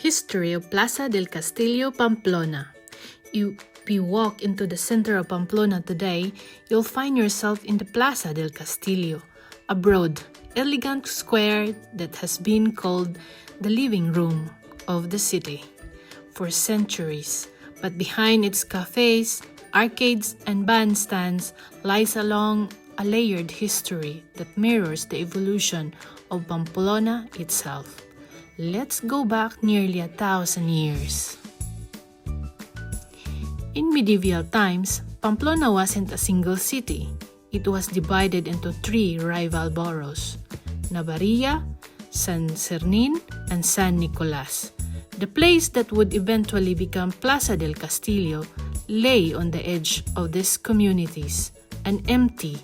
History of Plaza del Castillo, Pamplona. If you walk into the center of Pamplona today, you'll find yourself in the Plaza del Castillo, a broad, elegant square that has been called the living room of the city for centuries. But behind its cafes, arcades, and bandstands lies along a layered history that mirrors the evolution of Pamplona itself. Let's go back nearly 1,000 years. In medieval times, Pamplona wasn't a single city. It was divided into 3 rival boroughs, Navarre, San Sernin, and San Nicolas. The place that would eventually become Plaza del Castillo lay on the edge of these communities, an empty,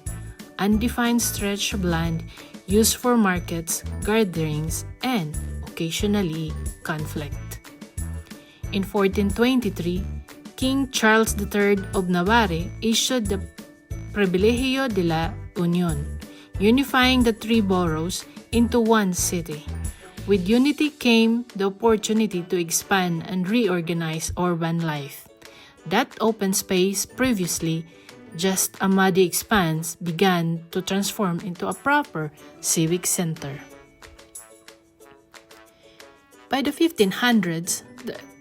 undefined stretch of land used for markets, gatherings, and occasionally conflict. In 1423, King Charles III of Navarre issued the Privilegio de la Unión, unifying the 3 boroughs into one city. With unity came the opportunity to expand and reorganize urban life. That open space, previously just a muddy expanse, began to transform into a proper civic center. By the 1500s,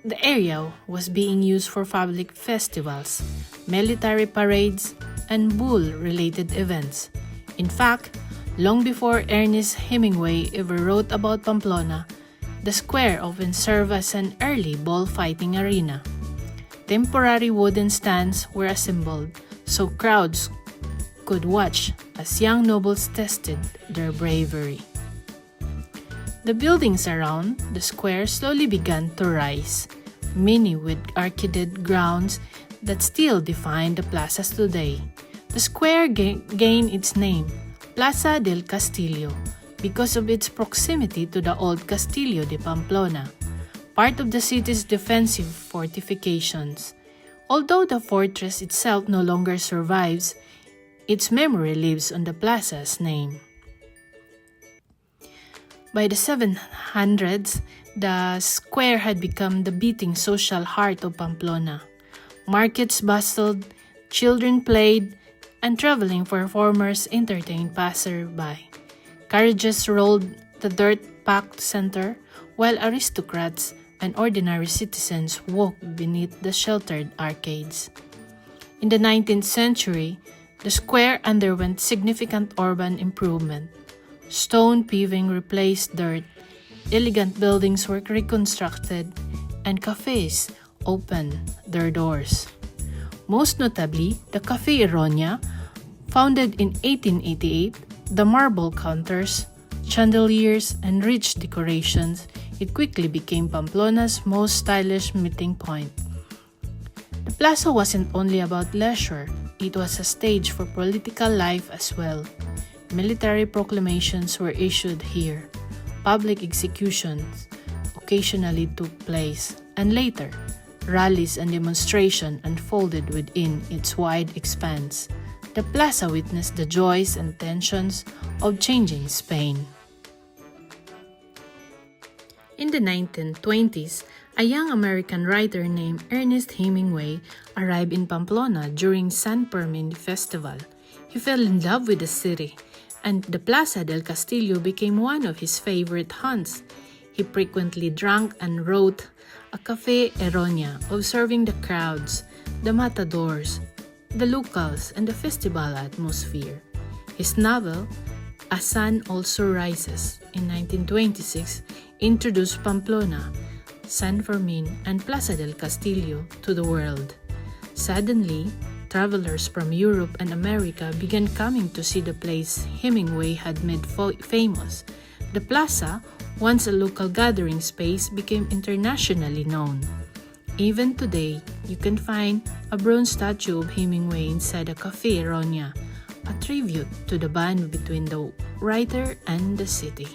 the area was being used for public festivals, military parades, and bull-related events. In fact, long before Ernest Hemingway ever wrote about Pamplona, the square often served as an early bullfighting arena. Temporary wooden stands were assembled so crowds could watch as young nobles tested their bravery. The buildings around the square slowly began to rise, many with arcaded grounds that still define the plazas today. The square gained its name, Plaza del Castillo, because of its proximity to the old Castillo de Pamplona, part of the city's defensive fortifications. Although the fortress itself no longer survives, its memory lives on the plaza's name. By the 700s, the square had become the beating social heart of Pamplona. Markets bustled, children played, and traveling performers entertained passers-by. Carriages rolled the dirt-packed center, while aristocrats and ordinary citizens walked beneath the sheltered arcades. In the 19th century, the square underwent significant urban improvement. Stone paving replaced dirt, elegant buildings were reconstructed, and cafes opened their doors. Most notably, the Café Ironia, founded in 1888, the marble counters, chandeliers, and rich decorations, it quickly became Pamplona's most stylish meeting point. The plaza wasn't only about leisure, it was a stage for political life as well. Military proclamations were issued here. Public executions occasionally took place, and later, rallies and demonstrations unfolded within its wide expanse. The plaza witnessed the joys and tensions of changing Spain. In the 1920s, a young American writer named Ernest Hemingway arrived in Pamplona during San Fermin Festival. He fell in love with the city, and the Plaza del Castillo became one of his favorite haunts. He frequently drank and wrote a Café Ironia, observing the crowds, the matadors, the locals, and the festival atmosphere. His novel, A Sun Also Rises, in 1926, introduced Pamplona, San Fermin, and Plaza del Castillo to the world. Suddenly, travelers from Europe and America began coming to see the place Hemingway had made famous. The plaza, once a local gathering space, became internationally known. Even today, you can find a bronze statue of Hemingway inside a Café Ironia, a tribute to the bond between the writer and the city.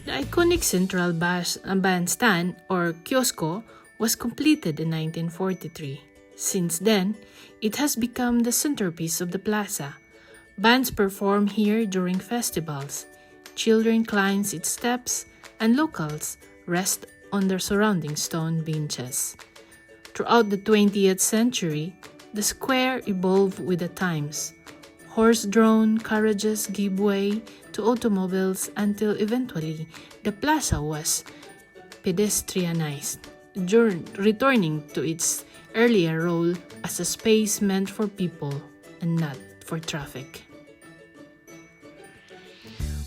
The iconic central bandstand, or kiosco, was completed in 1943. Since then, it has become the centerpiece of the plaza. Bands perform here during festivals. Children climb its steps, and locals rest on their surrounding stone benches. Throughout the 20th century, the square evolved with the times. Horse-drawn carriages gave way to automobiles until eventually the plaza was pedestrianized, returning to its earlier role as a space meant for people and not for traffic.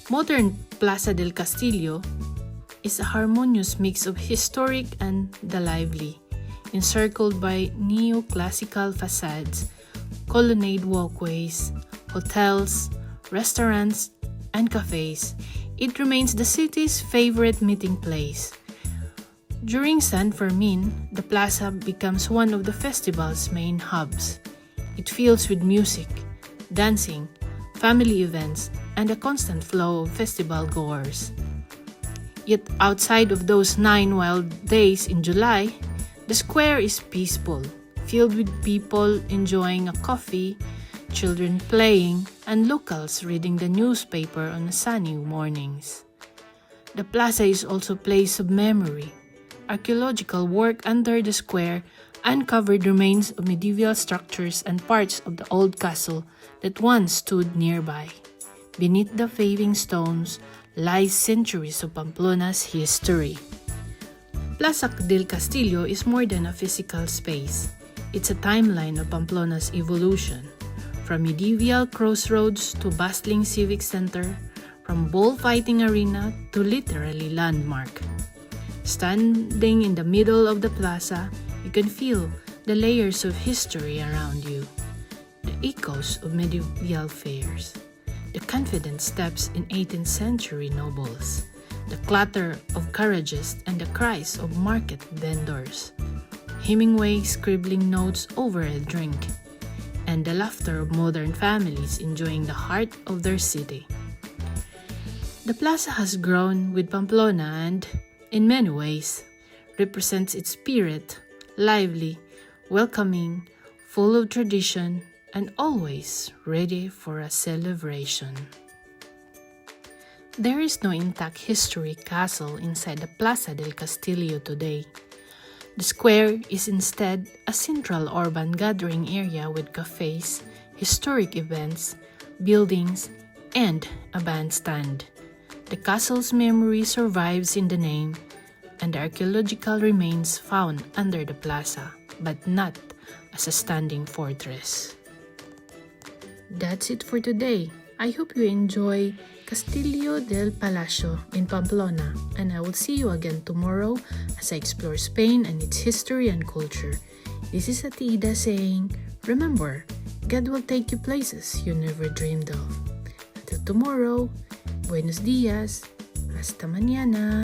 Modern Plaza del Castillo is a harmonious mix of historic and the lively, encircled by neoclassical facades, colonnade walkways, hotels, restaurants, and cafes. It remains the city's favorite meeting place. During San Fermin, the plaza becomes one of the festival's main hubs. It fills with music, dancing, family events, and a constant flow of festival goers. Yet outside of those 9 wild days in July, the square is peaceful, filled with people enjoying a coffee, children playing, and locals reading the newspaper on sunny mornings. The plaza is also a place of memory. Archaeological work under the square uncovered remains of medieval structures and parts of the old castle that once stood nearby. Beneath the paving stones lies centuries of Pamplona's history. Plaza del Castillo is more than a physical space. It's a timeline of Pamplona's evolution, from medieval crossroads to bustling civic center, from bullfighting arena to literally landmark. Standing in the middle of the plaza, you can feel the layers of history around you, the echoes of medieval fairs, the confident steps in 18th century nobles, the clatter of carriages and the cries of market vendors, Hemingway scribbling notes over a drink, and the laughter of modern families enjoying the heart of their city. The plaza has grown with Pamplona and, in many ways, represents its spirit, lively, welcoming, full of tradition, and always ready for a celebration. There is no intact historic castle inside the Plaza del Castillo today. The square is instead a central urban gathering area with cafes, historic events, buildings, and a bandstand. The castle's memory survives in the name, and the archaeological remains found under the plaza, but not as a standing fortress. That's it for today. I hope you enjoy Castillo del Palacio in Pamplona, and I will see you again tomorrow as I explore Spain and its history and culture. This is Atida saying, remember, God will take you places you never dreamed of. Until tomorrow, buenos dias, hasta mañana.